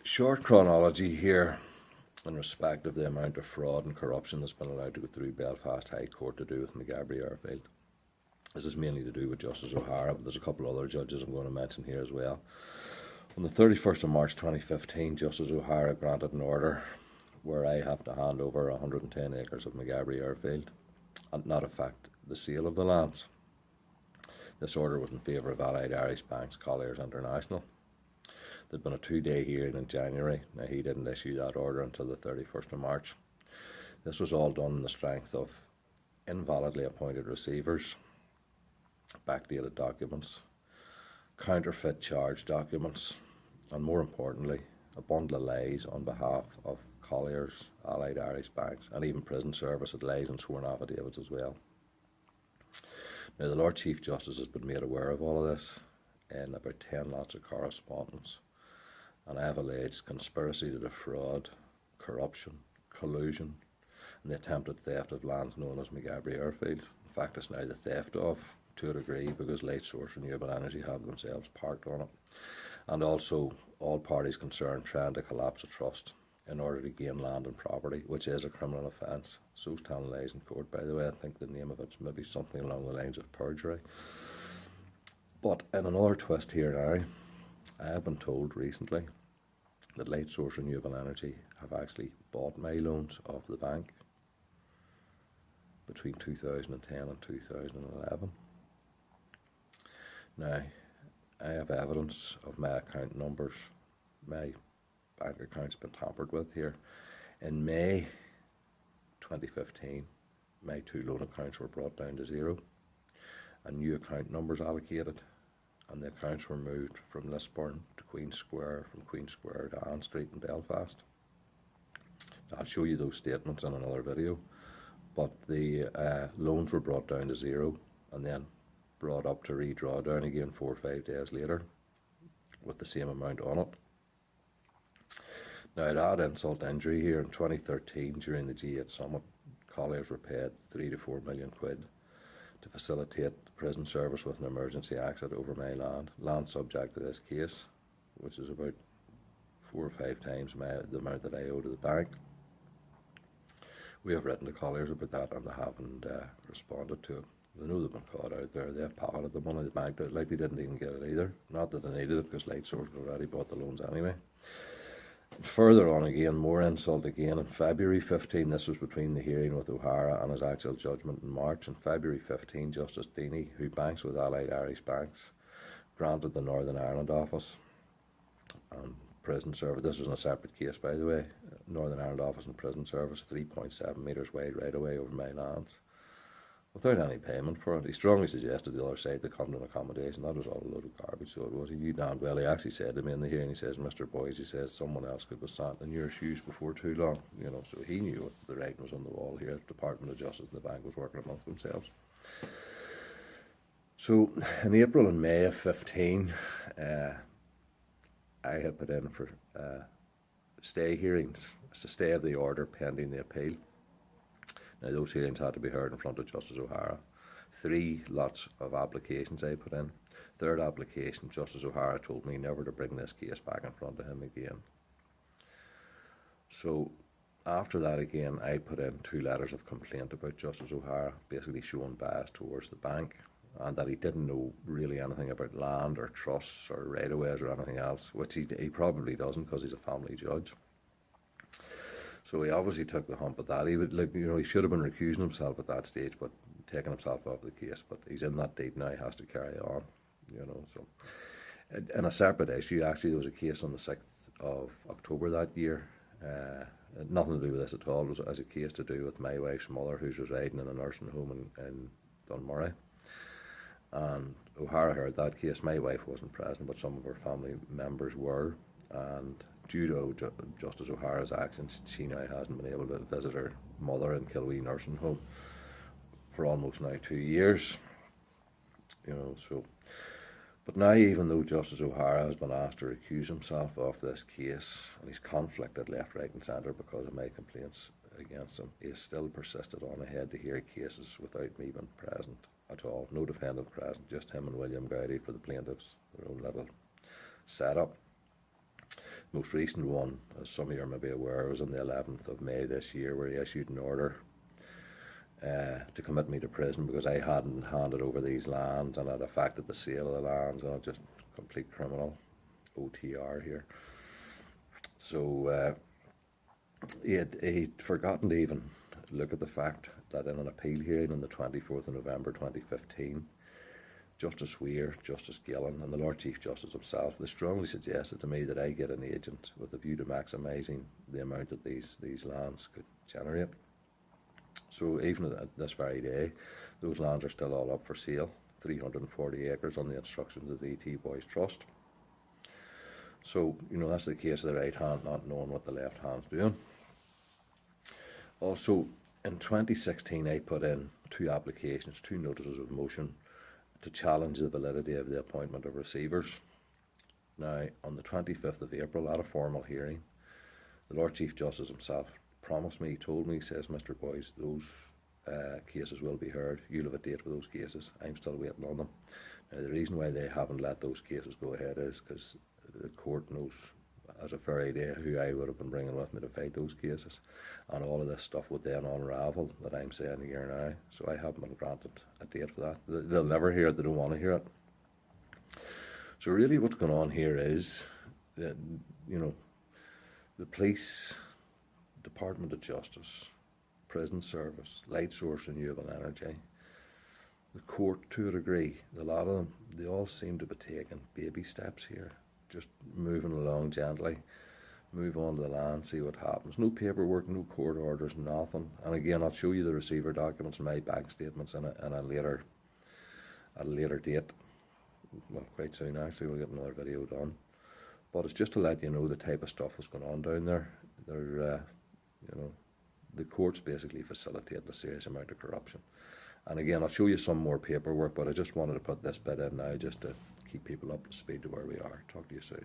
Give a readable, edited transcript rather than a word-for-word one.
Short chronology here in respect of the amount of fraud and corruption that's been allowed to go through Belfast High Court to do with Maghaberry Airfield. This is mainly to do with Justice O'Hara, but there's a couple of other judges I'm going to mention here as well. On the 31st of March 2015, Justice O'Hara granted an order where I have to hand over 110 acres of Maghaberry Airfield and not affect the sale of the lands. This order was in favour of Allied Irish Banks Colliers International. There'd been a 2-day hearing in January. Now, he didn't issue that order until the 31st of March. This was all done on the strength of invalidly appointed receivers, backdated documents, counterfeit charge documents, and more importantly, a bundle of lies on behalf of Colliers, Allied Irish Banks, and even prison service had lies and sworn affidavits as well. Now, the Lord Chief Justice has been made aware of all of this in about 10 lots of correspondence, and I have alleged conspiracy to defraud, corruption, collusion, and the attempted theft of lands known as Maghaberry Airfield. In fact, it's now the theft of, to a degree, because Light Source Renewable Energy have themselves parked on it, and also all parties concerned trying to collapse a trust in order to gain land and property, which is a criminal offence. So's telling lies in court, by the way. I think the name of it's maybe something along the lines of perjury. But in another twist here now, I have been told recently that Light Source Renewable Energy have actually bought my loans off the bank between 2010 and 2011. Now, I have evidence of my account numbers. My bank account's been tampered with here. In May 2015, my 2 loan accounts were brought down to 0 and new account numbers allocated, and the accounts were moved from Lisburn to Queen Square, from Queen Square to Ann Street in Belfast. I'll show you those statements in another video, but the loans were brought down to 0 and then brought up to redraw down again 4 or 5 days later with the same amount on it. Now, to add insult to injury here, in 2013 during the G8 summit, Colliers were paid 3 to 4 million quid to facilitate the prison service with an emergency exit over my land subject to this case, which is about 4 or 5 times the amount that I owe to the bank. We have written to Colliers about that and they haven't responded to it. They know they've been caught out there. They've pocketed the money. The bank likely didn't even get it either. Not that they needed it, because Light Source had already bought the loans anyway. Further on again, more insult again. In February 15, this was between the hearing with O'Hara and his actual judgment in March. In February 15, Justice Deeney, who banks with Allied Irish Banks, granted the Northern Ireland office and prison service. This was in a separate case, by the way. Northern Ireland office and prison service, 3.7 metres wide right away over my lands, without any payment for it. He strongly suggested the other side to come to an accommodation. That was all a load of garbage, so it was. He knew damn well. He actually said to me in the hearing, he says, "Mr. Boys," he says, "someone else could be standing in your shoes before too long." You know, so he knew what the writing was on the wall here. The Department of Justice and the bank was working amongst themselves. So in April and May of 15, I had put in for stay hearings. It's a stay of the order pending the appeal. Now, those hearings had to be heard in front of Justice O'Hara. 3 lots of applications I put in. Third application, Justice O'Hara told me never to bring this case back in front of him again. So after that again, I put in 2 letters of complaint about Justice O'Hara, basically showing bias towards the bank and that he didn't know really anything about land or trusts or right-of-ways or anything else, which he probably doesn't, because he's a family judge. So he obviously took the hump at that. He would, he should have been recusing himself at that stage, but taking himself off the case. But he's in that deep now; he has to carry on, So, in a separate issue, actually, there was a case on the 6th of October that year. Nothing to do with this at all. It was a case to do with my wife's mother, who's residing in a nursing home in Dunmurray. And O'Hara heard that case. My wife wasn't present, but some of her family members were, and due to Justice O'Hara's actions, she now hasn't been able to visit her mother in Kilwee nursing home for almost now 2 years. So. But now, even though Justice O'Hara has been asked to recuse himself of this case, and he's conflicted left, right and centre because of my complaints against him, he has still persisted on ahead to hear cases without me being present at all. No defendant present, just him and William Gowdy for the plaintiffs, their own little setup. Most recent one, as some of you are maybe aware, was on the 11th of May this year, where he issued an order to commit me to prison because I hadn't handed over these lands and it affected the sale of the lands, and just complete criminal OTR here. So he'd forgotten to even look at the fact that in an appeal hearing on the 24th of November 2015, Justice Weir, Justice Gillen and the Lord Chief Justice himself, they strongly suggested to me that I get an agent with a view to maximising the amount that these lands could generate. So even at this very day, those lands are still all up for sale, 340 acres on the instructions of the E.T. Boys Trust. So, that's the case of the right hand not knowing what the left hand's doing. Also, in 2016, I put in 2 applications, 2 notices of motion to challenge the validity of the appointment of receivers. Now, on the 25th of April, at a formal hearing, the Lord Chief Justice himself promised me, told me, he says, Mr. Boyce, those cases will be heard. You'll have a date for those cases. I'm still waiting on them. Now, the reason why they haven't let those cases go ahead is because the court knows as a fair idea who I would have been bringing with me to fight those cases. And all of this stuff would then unravel that I'm saying here now. So I haven't been granted a date for that. They'll never hear it. They don't want to hear it. So really what's going on here is that, the police, Department of Justice, Prison Service, Light Source Renewable Energy, the court to a degree, a lot of them, they all seem to be taking baby steps here, just moving along gently, move on to the land, see what happens. No paperwork, no court orders, nothing. And again, I'll show you the receiver documents and my bank statements in a later date. Well, quite soon actually, we'll get another video done. But it's just to let you know the type of stuff that's going on down there. They're, the courts basically facilitate a serious amount of corruption. And again, I'll show you some more paperwork, but I just wanted to put this bit in now just to keep people up to speed to where we are. Talk to you soon.